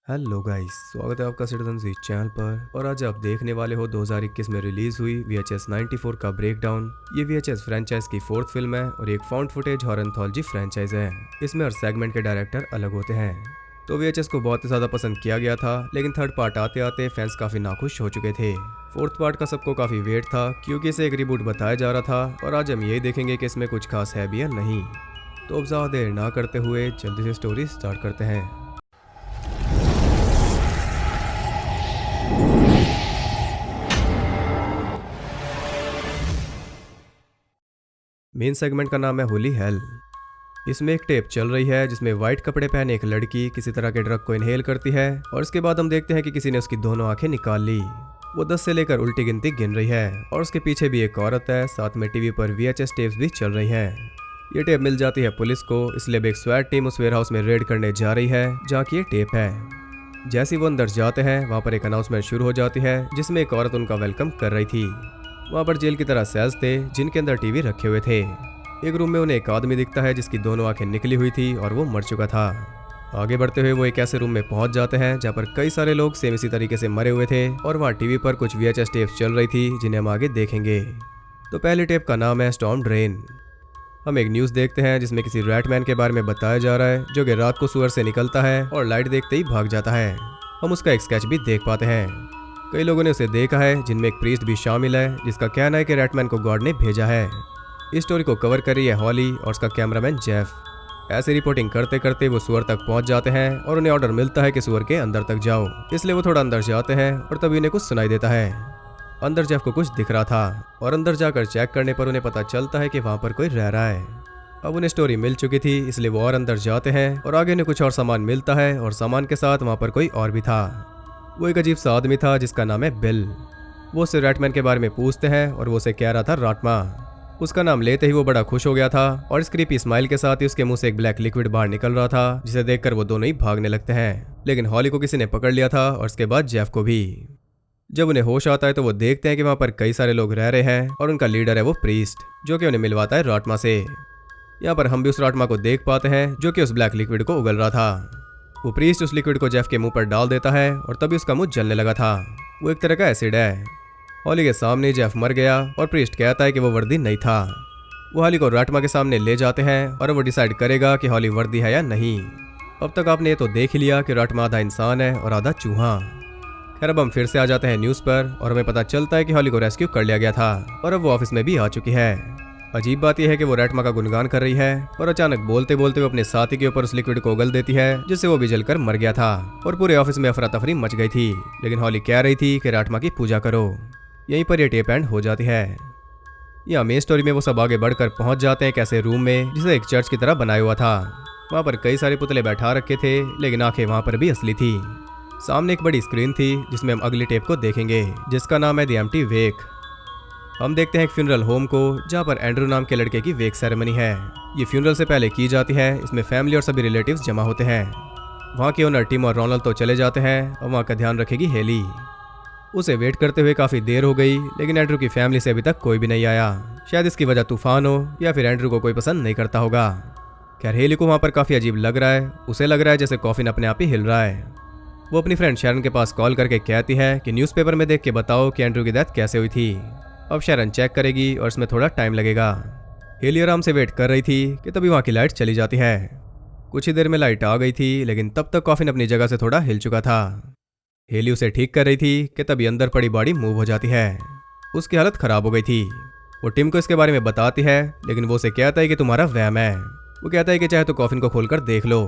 Hello guys, स्वागत है आपका सिटीजन जी चैनल पर। और आज आप देखने वाले हो 2021 में रिलीज हुई VHS 94 का ब्रेकडाउन। ये VHS फ्रेंचाइज की फोर्थ फिल्म है और एक found footage horror anthology franchise है। इसमें हर सेगमेंट के डायरेक्टर अलग होते हैं। तो VHS को बहुत ही ज्यादा पसंद किया गया था, लेकिन थर्ड पार्ट आते आते फैंस काफी नाखुश हो चुके थे। फोर्थ पार्ट का सबको काफी वेट था, क्योंकि इसे एक रिबूट बताया जा रहा था। और आज हम यही देखेंगे कि इसमें कुछ खास है भी या नहीं। तो अब ज्यादा देर ना करते हुए जल्दी से स्टोरी स्टार्ट करते हैं। मेन सेगमेंट का नाम है होली हेल। इसमें एक टेप चल रही है जिसमें व्हाइट कपड़े पहने एक लड़की किसी तरह के ड्रग को इनहेल करती है, और इसके बाद हम देखते हैं कि किसी ने उसकी दोनों आंखें निकाल ली। वो 10 से लेकर उल्टी गिनती गिन रही है, और उसके पीछे भी एक औरत है। साथ में टीवी पर VHS टेप्स भी चल रही है। ये टेप मिल जाती है पुलिस को, इसलिए अब एक स्वैट टीम उस वेयर हाउस में रेड करने जा रही है जहाँ की ये टेप है। जैसे ही वो अंदर जाते हैं, वहाँ पर एक अनाउंसमेंट शुरू हो जाती है जिसमें एक औरत उनका वेलकम कर रही थी। वहाँ पर जेल की तरह सेल्स थे जिनके अंदर टीवी रखे हुए थे। एक रूम में उन्हें एक आदमी दिखता है जिसकी दोनों आंखें निकली हुई थी और वो मर चुका था। आगे बढ़ते हुए वो एक ऐसे रूम में पहुंच जाते हैं जहाँ पर कई सारे लोग सेम इसी तरीके से मरे हुए थे, और वहाँ टीवी पर कुछ VHS टेप्स चल रही थी जिन्हें हम आगे देखेंगे। तो पहली टेप का नाम है स्टॉर्म ड्रेन। हम एक न्यूज़ देखते हैं जिसमें किसी रैटमैन के बारे में बताया जा रहा है जो कि रात को सुअर से निकलता है और लाइट देखते ही भाग जाता है। हम उसका एक स्केच भी देख पाते हैं। कई लोगों ने उसे देखा है, जिनमें एक प्रीस्ट भी शामिल है जिसका कहना है कि रैटमैन को गॉड ने भेजा है। इस स्टोरी को कवर कर रही है हॉली और उसका कैमरामैन जेफ। ऐसे रिपोर्टिंग करते करते वो सुअर तक पहुंच जाते हैं और उन्हें ऑर्डर मिलता है कि सुअर के अंदर तक जाओ। इसलिए वो थोड़ा अंदर जाते हैं और तभी उन्हें कुछ सुनाई देता है। अंदर जेफ को कुछ दिख रहा था, और अंदर जाकर चेक करने पर उन्हें पता चलता है कि वहाँ पर कोई रह रहा है। अब उन्हें स्टोरी मिल चुकी थी, इसलिए वो और अंदर जाते हैं और आगे उन्हें कुछ और सामान मिलता है, और सामान के साथ वहाँ पर कोई और भी था। वो एक अजीब सा आदमी था जिसका नाम है बिल। वो उससे रैटमैन के बारे में पूछते हैं और वो उसे कह रहा था राटमा। उसका नाम लेते ही वो बड़ा खुश हो गया था, और इस क्रीपी स्माइल के साथ ही उसके मुंह से एक ब्लैक लिक्विड बाहर निकल रहा था, जिसे देखकर वो दोनों ही भागने लगते हैं। लेकिन हॉली को किसी ने पकड़ लिया था, और उसके बाद जेफ को भी। जब उन्हें होश आता है तो वो देखते हैं कि वहाँ पर कई सारे लोग रह रहे हैं, और उनका लीडर है वो प्रीस्ट, जो कि उन्हें मिलवाता है राटमा से। यहाँ पर हम भी उस राटमा को देख पाते हैं जो कि उस ब्लैक लिक्विड को उगल रहा था। वो प्रीस्ट उस लिक्विड को जेफ के मुंह पर डाल देता है, और तभी उसका मुंह जलने लगा था। वो एक तरह का एसिड है। हॉली के सामने जेफ मर गया, और प्रीस्ट कहता है कि वो वर्दी नहीं था। वो हॉली को राटमा के सामने ले जाते हैं, और वो डिसाइड करेगा कि हॉली वर्दी है या नहीं। अब तक आपने ये तो देख ही लिया कि राटमा आधा इंसान है और आधा चूहा। खैर, अब हम फिर से आ जाते हैं न्यूज़ पर, और हमें पता चलता है कि हॉली को रेस्क्यू कर लिया गया था, और अब वो ऑफिस में भी आ चुकी है। अजीब बात यह है कि वो राटमा का गुणगान कर रही है, और अचानक बोलते बोलते वो अपने साथी के ऊपर उस लिक्विड को उगल देती है, जिससे वो भी जलकर मर गया था, और पूरे ऑफिस में अफरा तफरी मच गई थी। लेकिन हॉली कह रही थी कि राटमा की पूजा करो। यहीं पर यह टेप एंड हो जाती है। यहाँ मेन स्टोरी में वो सब आगे बढ़कर पहुंच जाते हैं एक ऐसे रूम में जिसे एक चर्च की तरह बनाया हुआ था। वहाँ पर कई सारे पुतले बैठा रखे थे, लेकिन आंखें वहाँ पर भी असली थी। सामने एक बड़ी स्क्रीन थी जिसमें हम अगली टेप को देखेंगे, जिसका नाम है द एम्प्टी वेक। हम देखते हैं एक फ्यूनरल होम को, जहाँ पर एंड्रू नाम के लड़के की वेक सेरेमनी है। ये फ्यूनरल से पहले की जाती है। इसमें फैमिली और सभी रिलेटिव्स जमा होते हैं। वहाँ के ओनर टिम और रोनाल्ड तो चले जाते हैं, और वहाँ का ध्यान रखेगी हेली। उसे वेट करते हुए काफ़ी देर हो गई, लेकिन एंड्रू की फैमिली से अभी तक कोई भी नहीं आया। शायद इसकी वजह तूफान हो, या फिर एंड्रू को कोई पसंद नहीं करता होगा। खैर, हेली को वहाँ पर काफ़ी अजीब लग रहा है। उसे लग रहा है जैसे कॉफिन अपने आप ही हिल रहा है। वो अपनी फ्रेंड शैरन के पास कॉल करके कहती है कि न्यूज़पेपर में देख के बताओ कि एंड्रू की डेथ कैसे हुई थी। अब शैरन चेक करेगी और इसमें थोड़ा टाइम लगेगा। हेली आराम से वेट कर रही थी कि तभी वहाँ की लाइट चली जाती है। कुछ ही देर में लाइट आ गई थी, लेकिन तब तक कॉफिन अपनी जगह से थोड़ा हिल चुका था। हेली उसे ठीक कर रही थी कि तभी अंदर पड़ी बॉडी मूव हो जाती है। उसकी हालत खराब हो गई थी। वो टिम को इसके बारे में बताती है, लेकिन वो उसे कहता है कि तुम्हारा वहम है। वो कहता है कि चाहे तो कॉफिन को खोलकर देख लो।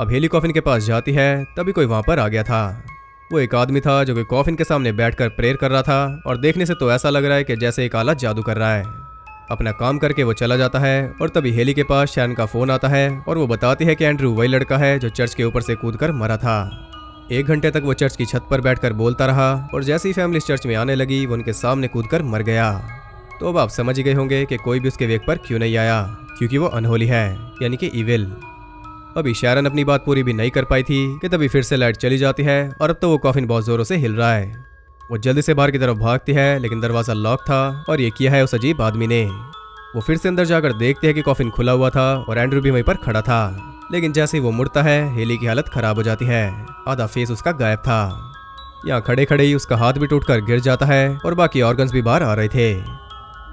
अब हेली कॉफिन के पास जाती है, तभी कोई वहाँ पर आ गया था। वो एक आदमी था जो कि कॉफिन के सामने बैठकर प्रेयर कर रहा था, और देखने से तो ऐसा लग रहा है कि जैसे एक आला जादू कर रहा है। अपना काम करके वो चला जाता है, और तभी हेली के पास शैरन का फोन आता है, और वो बताती है कि एंड्रू वही लड़का है जो चर्च के ऊपर से कूदकर मरा था। 1 घंटे तक वो चर्च की छत पर बैठकर बोलता रहा, और जैसे ही फैमिली चर्च में आने लगी वो उनके सामने कूदकर मर गया। तो अब आप समझ गए होंगे कि कोई भी उसके वेक पर क्यों नहीं आया, क्योंकि वो अनहोली है, यानी कि इविल। अभी शैरन अपनी बात पूरी भी नहीं कर पाई थी कि तभी फिर से लाइट चली जाती है, और अब तो वो कॉफिन बहुत जोरों से हिल रहा है। वो जल्दी से बाहर की तरफ भागती है, लेकिन दरवाजा लॉक था, और ये किया है उस अजीब आदमी ने। वो फिर से अंदर जाकर देखते हैं कि कॉफिन खुला हुआ था, और एंड्रू भी वहीं पर खड़ा था। लेकिन जैसे ही वो मुड़ता है हेली की हालत खराब हो जाती है। आधा फेस उसका गायब था। यहाँ खड़े खड़े ही उसका हाथ भी टूटकर गिर जाता है और बाकी ऑर्गन्स भी बाहर आ रहे थे।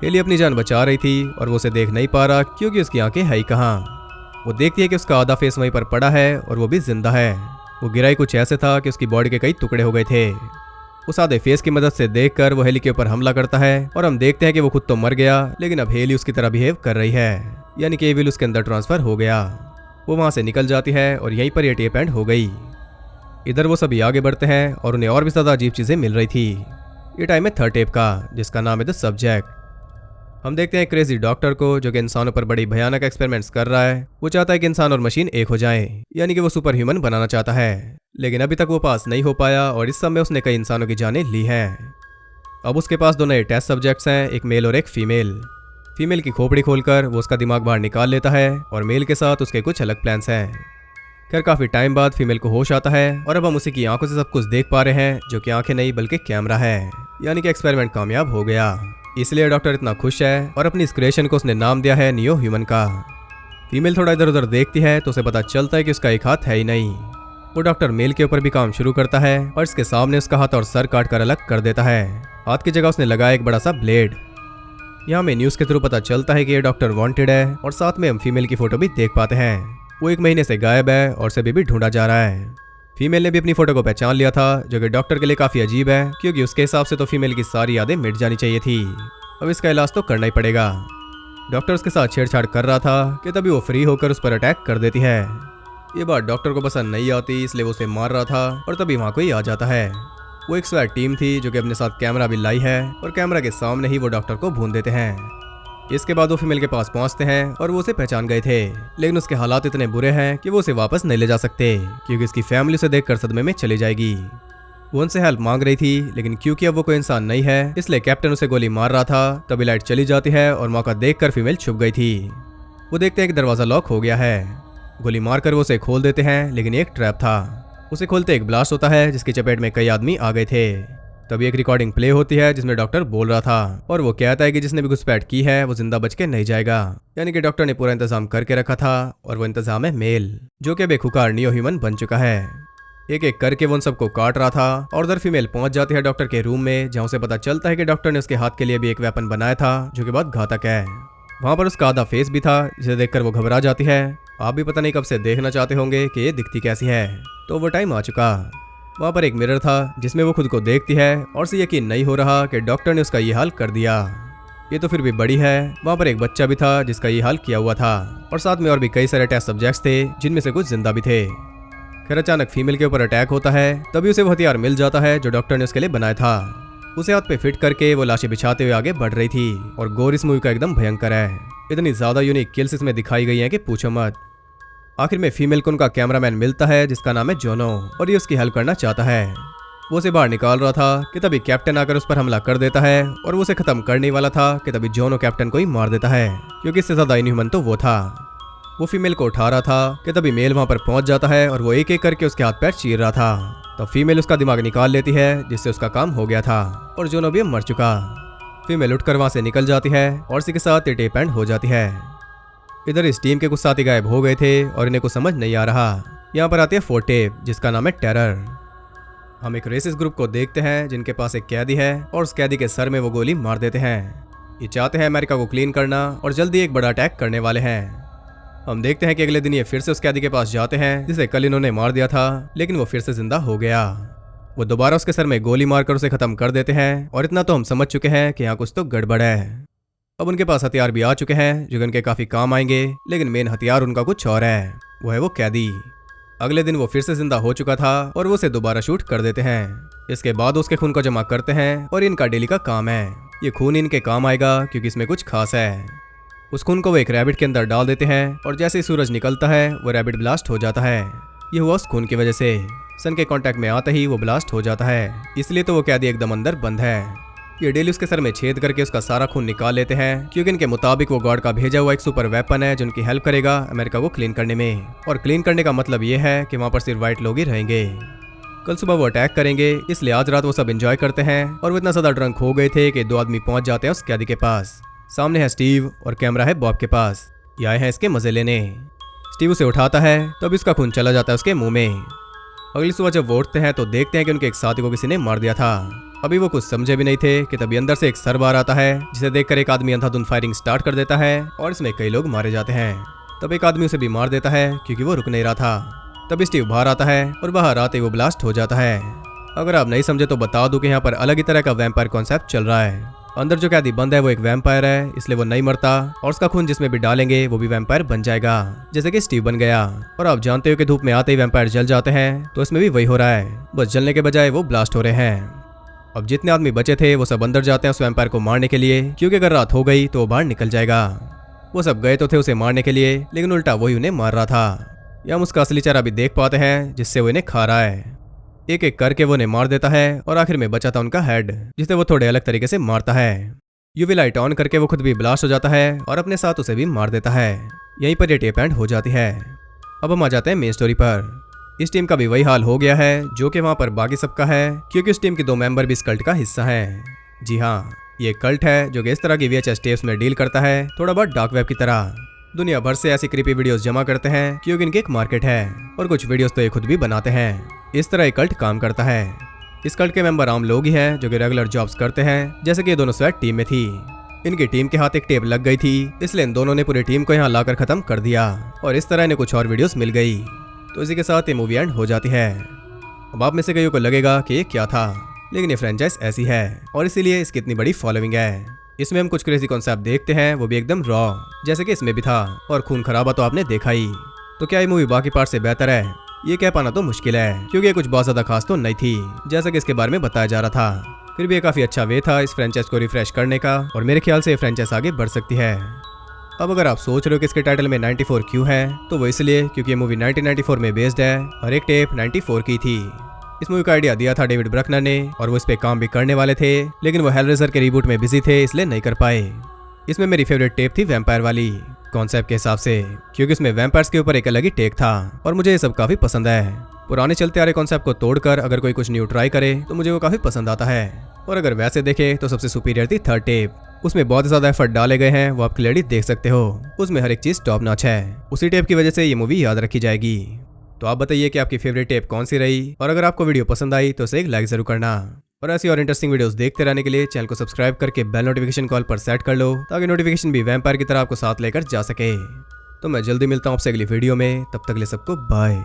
हेली अपनी जान बचा रही थी और वो उसे देख नहीं पा रहा क्योंकि उसकी आंखें है ही कहाँ। वो देखती है कि उसका आधा फेस वहीं पर पड़ा है और वो भी जिंदा है। वो गिरा ही कुछ ऐसे था कि उसकी बॉडी के कई टुकड़े हो गए थे। उस आधे फेस की मदद से देखकर वो हेली के ऊपर हमला करता है और हम देखते हैं कि वो खुद तो मर गया लेकिन अब हेली उसकी तरह बिहेव कर रही है, यानी कि एविल उसके अंदर ट्रांसफर हो गया। वो वहां से निकल जाती है और यहीं पर ये टेप एंड हो गई। इधर वो सभी आगे बढ़ते हैं और उन्हें और भी ज्यादा अजीब चीजें मिल रही थी। ये टाइम है थर्ड टेप का जिसका नाम है द सब्जेक्ट। हम देखते हैं क्रेजी डॉक्टर को जो कि इंसानों पर बड़ी भयानक एक्सपेरिमेंट्स कर रहा है। वो चाहता है कि इंसान और मशीन एक हो जाएं, यानी कि वो सुपर ह्यूमन बनाना चाहता है, लेकिन अभी तक वो पास नहीं हो पाया और इस समय उसने कई इंसानों की जानें ली हैं। अब उसके पास दो नए टेस्ट सब्जेक्ट्स हैं, एक मेल और एक फीमेल। फीमेल की खोपड़ी खोलकर वो उसका दिमाग बाहर निकाल लेता है और मेल के साथ उसके कुछ अलग प्लान्स हैं। खैर काफी टाइम बाद फीमेल को होश आता है और अब हम उसी की आंखों से सब कुछ देख पा रहे हैं, जो कि आंखें नहीं बल्कि कैमरा है, यानी कि एक्सपेरिमेंट कामयाब हो गया। इसलिए डॉक्टर इतना खुश है और अपनी इस क्रिएशन को उसने नाम दिया है नियो ह्यूमन का। फीमेल थोड़ा इधर उधर देखती है तो उसे पता चलता है कि उसका एक हाथ है ही नहीं। वो डॉक्टर मेल के ऊपर भी काम शुरू करता है और इसके सामने उसका हाथ और सर काट कर अलग कर देता है। हाथ की जगह उसने लगाया एक बड़ा सा ब्लेड। यहाँ में न्यूज के थ्रू पता चलता है कि ये डॉक्टर वांटेड है और साथ में हम फीमेल की फोटो भी देख पाते हैं। वो 1 महीने से गायब है और उसे भी ढूंढा जा रहा है। फीमेल ने भी अपनी फोटो को पहचान लिया था, जो कि डॉक्टर के लिए काफी अजीब है क्योंकि उसके हिसाब से तो फीमेल की सारी यादें मिट जानी चाहिए थी। अब इसका इलाज तो करना ही पड़ेगा। डॉक्टर उसके साथ छेड़छाड़ कर रहा था कि तभी वो फ्री होकर उस पर अटैक कर देती है। ये बात डॉक्टर को पसंद नहीं आती, इसलिए वो उसे मार रहा था और तभी वहाँ कोई आ जाता है। वो एक स्वैट टीम थी जो कि अपने साथ कैमरा भी लाई है और कैमरा के सामने ही वो डॉक्टर को भून देते हैं। इसके बाद वो फीमेल के पास पहुंचते हैं और वो उसे पहचान गए थे, लेकिन उसके हालात इतने बुरे हैं कि वो उसे वापस नहीं ले जा सकते क्योंकि उसकी फैमिली उसे देखकर सदमे में चली जाएगी। वो उनसे हेल्प मांग रही थी, लेकिन क्योंकि अब वो कोई इंसान नहीं है इसलिए कैप्टन उसे गोली मार रहा था। तभी लाइट चली जाती है और मौका देखकर फीमेल छुप गई थी। वो देखते हैं कि दरवाजा लॉक हो गया है। गोली मारकर वो उसे खोल देते हैं, लेकिन एक ट्रैप था। उसे खोलते एक ब्लास्ट होता है जिसकी चपेट में कई आदमी आ गए थे। तभी एक रिकॉर्डिंग प्ले होती है जिसमें डॉक्टर बोल रहा था और वो कहता है कि जिसने भी घुसपैठ की है वो जिंदा बच के नहीं जाएगा, यानी कि डॉक्टर ने पूरा इंतजाम करके रखा था और वो इंतजाम है मेल, जो कि बेखुकार नियो ह्यूमन बन चुका है। एक एक करके वो उन सबको काट रहा था और उधर फीमेल पहुंच जाती है डॉक्टर के रूम में, जहां उसे पता चलता है कि डॉक्टर ने उसके हाथ के लिए भी एक वेपन बनाया था जो कि बहुत घातक है। वहां पर उसका आधा फेस भी था जिसे देखकर वो घबरा जाती है। आप भी पता नहीं कब से देखना चाहते होंगे कि ये दिखती कैसी है, तो वो टाइम आ चुका। वहां पर एक मिरर था जिसमें वो खुद को देखती है और उसे यकीन नहीं हो रहा कि डॉक्टर ने उसका ये हाल कर दिया। ये तो फिर भी बड़ी है। वहां पर एक बच्चा भी था जिसका ये हाल किया हुआ था और साथ में और भी कई सारे टेस्ट सब्जेक्ट्स थे जिनमें से कुछ जिंदा भी थे। फिर अचानक फीमेल के ऊपर अटैक होता है, तभी उसे वो हथियार मिल जाता है जो डॉक्टर ने उसके लिए बनाया था। उसे हाथ पे फिट करके वो लाशें बिछाते हुए आगे बढ़ रही थी और गोर इस मूवी का एकदम भयंकर है। इतनी ज्यादा यूनिक किल्स इसमें दिखाई गई हैं कि पूछो मत। आखिर में फीमेल को उनका कैमरामैन मिलता है जिसका नाम है जोनो और ये उसकी हेल्प करना चाहता है। वो उसे बाहर निकाल रहा था कि तभी कैप्टन आकर उस पर हमला कर देता है और वो उसे खत्म करने वाला था कि तभी जोनो कैप्टन को ही मार देता है, क्योंकि इससे ज्यादा इनह्यूमन तो वो था। वो फीमेल को उठा रहा था कि तभी मेल वहां पर पहुंच जाता है और वो एक एक करके उसके हाथ पैर चीर रहा था। तो फीमेल उसका दिमाग निकाल लेती है जिससे उसका काम हो गया था और जोनो भी मर चुका। फीमेल उठकर वहां से निकल जाती है और इसी के साथ ये टेप एंड हो जाती है। इधर इस टीम के कुछ साथी गायब हो गए थे और इन्हें कुछ समझ नहीं आ रहा। यहाँ पर आती है फोर्थ टेप जिसका नाम है टेरर। हम एक रेसिस ग्रुप को देखते हैं जिनके पास एक कैदी है और उस कैदी के सर में वो गोली मार देते हैं। ये चाहते हैं अमेरिका को क्लीन करना और जल्दी एक बड़ा अटैक करने वाले हैं। हम देखते हैं कि अगले दिन ये फिर से उस कैदी के पास जाते हैं जिसे कल इन्होंने मार दिया था, लेकिन वो फिर से जिंदा हो गया। वो दोबारा उसके सर में गोली मारकर उसे खत्म कर देते हैं और इतना तो हम समझ चुके हैं कि यहाँ कुछ तो गड़बड़ है। अब उनके पास हथियार भी आ चुके हैं जो उनके काफी काम आएंगे, लेकिन मेन हथियार उनका कुछ और है, वो है वो कैदी। अगले दिन वो फिर से जिंदा हो चुका था और वो उसे दोबारा शूट कर देते हैं। इसके बाद उसके खून को जमा करते हैं और इनका डेली का काम है। ये खून इनके काम आएगा क्योंकि इसमें कुछ खास है। उस खून को वो एक रैबिट के अंदर डाल देते हैं और जैसे ही सूरज निकलता है वो रैबिट ब्लास्ट हो जाता है। ये हुआ उस खून की वजह से। सन के कांटेक्ट में आते ही वो ब्लास्ट हो जाता है, इसलिए तो वो कैदी एकदम अंदर बंद है। ये डेली उसके सर में छेद करके उसका सारा खून निकाल लेते हैं, क्योंकि इनके मुताबिक वो गॉड का भेजा हुआ एक सुपर वेपन है जो उनकी हेल्प करेगा अमेरिका को क्लीन करने में। और क्लीन करने का मतलब ये है कि वहाँ पर सिर्फ व्हाइट लोग ही रहेंगे। कल सुबह वो अटैक करेंगे, इसलिए आज रात वो सब एंजॉय करते हैं और वो इतना ज्यादा ड्रंक हो गए थे कि 2 आदमी पहुंच जाते हैं उस कैदी के पास। सामने है स्टीव और कैमरा है बॉब के पास। ये आए हैं इसके मजे लेने। स्टीव उसे उठाता है तो अभी उसका खून चला जाता है उसके मुंह में। अगली सुबह जब वो उठते हैं तो देखते हैं कि उनके एक साथी को किसी ने मार दिया था। अभी वो कुछ समझे भी नहीं थे कि तभी अंदर से एक सर बाहर आता है, जिसे देखकर एक आदमी अंधाधुंध फायरिंग स्टार्ट कर देता है और इसमें कई लोग मारे जाते हैं। तब एक आदमी उसे भी मार देता है क्योंकि वो रुक नहीं रहा था। तभी स्टीव बाहर आता है और बाहर आते ही वो ब्लास्ट हो जाता है। अगर आप नहीं समझे तो बता दूं कि यहाँ पर अलग ही तरह का वैम्पायर कॉन्सेप्ट चल रहा है। अंदर जो कैदी बंद है वो एक वैम्पायर है, इसलिए वो नहीं मरता और उसका खून जिसमें भी डालेंगे वो भी वैम्पायर बन जाएगा, जैसे कि स्टीव बन गया। और आप जानते हो कि धूप में आते ही वैम्पायर जल जाते हैं, तो इसमें भी वही हो रहा है, बस जलने के बजाय वो ब्लास्ट हो रहे हैं। अब जितने आदमी बचे थे वो सब अंदर जाते हैं उस वैम्पायर को मारने के लिए, क्योंकि अगर रात हो गई तो वो बाहर निकल जाएगा। वो सब गए तो थे उसे मारने के लिए, लेकिन उल्टा वही उन्हें मार रहा था। या हम उसका असली चेहरा भी देख पाते हैं, जिससे वो इन्हें खा रहा है। एक एक करके वो उन्हें मार देता है और आखिर में बचा था उनका हेड, जिसे वो थोड़े अलग तरीके से मारता है। यूवी लाइट ऑन करके वो खुद भी ब्लास्ट हो जाता है और अपने साथ उसे भी मार देता है। यहीं पर ये टेप एंड हो जाती है। अब हम आ जाते हैं मेन स्टोरी पर। इस टीम का भी वही हाल हो गया है जो कि वहां पर बाकी सबका है, क्योंकि उस टीम के 2 मेंबर भी इस कल्ट का हिस्सा हैं। जी हाँ, ये कल्ट है जो कि इस तरह की VHS टेप्स में डील करता है, थोड़ा बहुत डार्क वेब की तरह। दुनिया भर से ऐसी क्रीपी वीडियोस जमा करते हैं क्योंकि इनकी एक मार्केट है, और कुछ वीडियोस तो ये खुद भी बनाते हैं। इस तरह ये कल्ट काम करता है। इस कल्ट के मेंबर आम लोग ही हैं जो कि रेगुलर जॉब्स करते हैं, जैसे कि ये दोनों स्वैट टीम में थी। इनकी टीम के हाथ एक टेप लग गई थी, इसलिए इन दोनों ने पूरी टीम को यहाँ लाकर खत्म कर दिया, और इस तरह इन्हें कुछ और वीडियोस मिल गई। तो इसी के साथ ये मूवी एंड हो जाती है। अब आप में से कईयों को लगेगा कि ये क्या था, लेकिन ये फ्रेंचाइज ऐसी है और इसीलिए इसकी इतनी बड़ी फॉलोइंग है। इसमें हम कुछ क्रेजी कॉन्सेप्ट देखते हैं, वो भी एकदम रॉ, जैसे कि इसमें भी था, और खून खराबा तो आपने देखा ही। तो क्या ये मूवी बाकी पार्ट से बेहतर है? ये कह पाना तो मुश्किल है, क्योंकि ये कुछ बहुत ज्यादा खास तो नहीं थी, जैसा कि इसके बारे में बताया जा रहा था। फिर भी ये काफी अच्छा वे था इस फ्रेंचाइज को रिफ्रेश करने का, और मेरे ख्याल से ये फ्रेंचाइज आगे बढ़ सकती है। अब अगर आप सोच रहे हो कि इसके टाइटल में 94 क्यों है, तो वो इसलिए क्योंकि ये मूवी 1994 में बेस्ड है और एक टेप 94 की थी। इस मूवी का आइडिया दिया था डेविड ब्रकनर ने, और वो इस पे काम भी करने वाले थे, लेकिन वो हेलरेजर के रिबूट में बिजी थे, इसलिए नहीं कर पाए। इसमें मेरी फेवरेट टेप थी वैम्पायर वाली कॉन्सेप्ट के हिसाब से, क्योंकि इसमें वैम्पायर्स के ऊपर एक अलग ही टेक था, और मुझे ये सब काफी पसंद है। पुराने चलते आ रहे कॉन्सेप्ट को तोड़कर अगर कोई कुछ न्यू ट्राई करे तो मुझे वो काफी पसंद आता है। और अगर वैसे देखें तो सबसे सुपीरियर थी थर्ड टेप। उसमें बहुत ज्यादा एफर्ट डाले गए हैं, वो आप क्लियरली देख सकते हो। उसमें हर एक चीज टॉप नॉच है। उसी टेप की वजह से ये मूवी याद रखी जाएगी। तो आप बताइए कि आपकी फेवरेट टेप कौन सी रही, और अगर आपको वीडियो पसंद आई तो उसे एक लाइक जरूर करना। और ऐसी और इंटरेस्टिंग वीडियोस देखते रहने के लिए चैनल को सब्सक्राइब करके बेल नोटिफिकेशन कॉल पर सेट कर लो, ताकि नोटिफिकेशन भी वैम्पायर की तरह आपको साथ लेकर जा सके। तो मैं जल्दी मिलता हूँ आपसे अगली वीडियो में, तब तक के लिए सबको बाय।